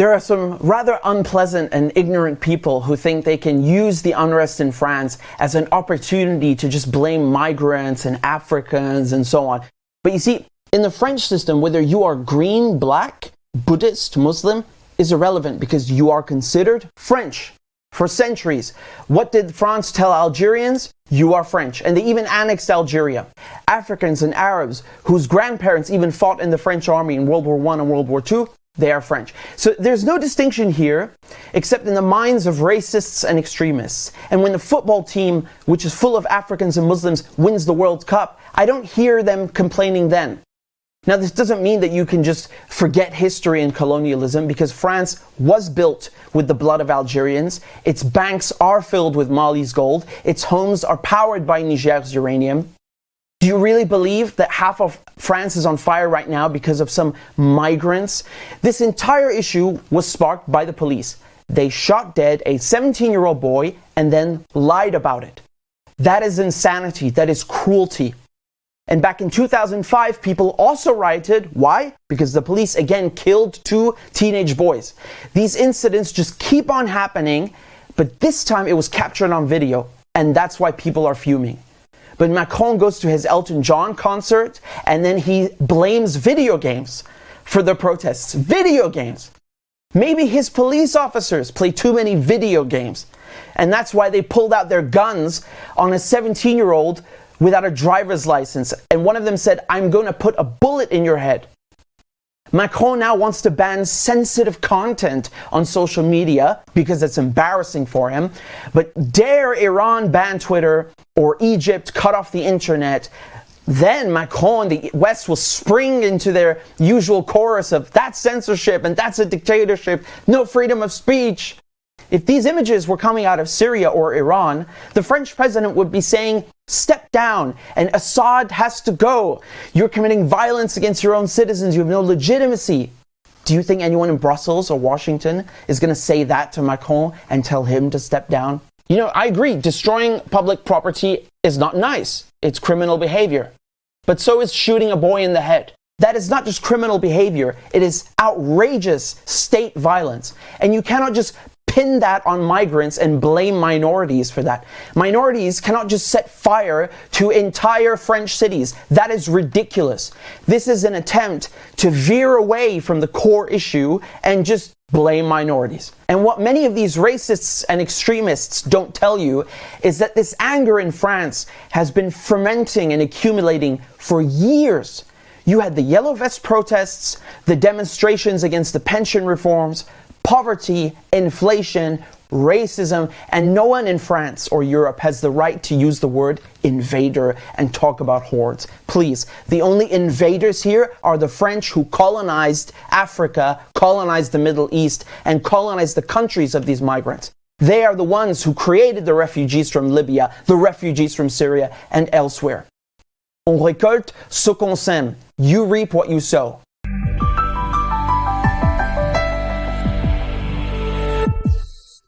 There are some rather unpleasant and ignorant people who think they can use the unrest in France as an opportunity to just blame migrants and Africans and so on. But you see, in the French system, whether you are green, black, Buddhist, Muslim, is irrelevant because you are considered French. For centuries, what did France tell Algerians? You are French. And they even annexed Algeria. Africans and Arabs, whose grandparents even fought in the French army in World War I and World War II, they are French. So there's no distinction here, except in the minds of racists and extremists. And when the football team, which is full of Africans and Muslims, wins the World Cup, I don't hear them complaining then. Now, this doesn't mean that you can just forget history and colonialism, because France was built with the blood of Algerians. Its banks are filled with Mali's gold. Its homes are powered by Niger's uranium. Do you really believe that half of France is on fire right now because of some migrants? This entire issue was sparked by the police. They shot dead a 17-year-old boy and then lied about it. That is insanity. That is cruelty. And back in 2005, people also rioted. Why? Because the police again killed 2 teenage boys. These incidents just keep on happening, but this time it was captured on video, and that's why people are fuming. But Macron goes to his Elton John concert, and then he blames video games for the protests. Video games! Maybe his police officers play too many video games, and that's why they pulled out their guns on a 17-year-old without a driver's license, and one of them said, "I'm going to put a bullet in your head." Macron now wants to ban sensitive content on social media because it's embarrassing for him. But dare Iran ban Twitter or Egypt cut off the internet, then Macron and the West will spring into their usual chorus of that's censorship and that's a dictatorship, no freedom of speech. If these images were coming out of Syria or Iran, the French president would be saying, "Step down, and Assad has to go. You're committing violence against your own citizens. You have no legitimacy." Do you think anyone in Brussels or Washington is going to say that to Macron and tell him to step down? You know, I agree, destroying public property is not nice. It's criminal behavior. But so is shooting a boy in the head. That is not just criminal behavior, it is outrageous state violence. And you cannot just pin that on migrants and blame minorities for that. Minorities cannot just set fire to entire French cities. That is ridiculous. This is an attempt to veer away from the core issue and just blame minorities. And what many of these racists and extremists don't tell you is that this anger in France has been fermenting and accumulating for years. You had the Yellow Vest protests, the demonstrations against the pension reforms, poverty, inflation, racism, and no one in France or Europe has the right to use the word invader and talk about hordes. Please, the only invaders here are the French who colonized Africa, colonized the Middle East, and colonized the countries of these migrants. They are the ones who created the refugees from Libya, the refugees from Syria, and elsewhere. On récolte ce qu'on sème. You reap what you sow.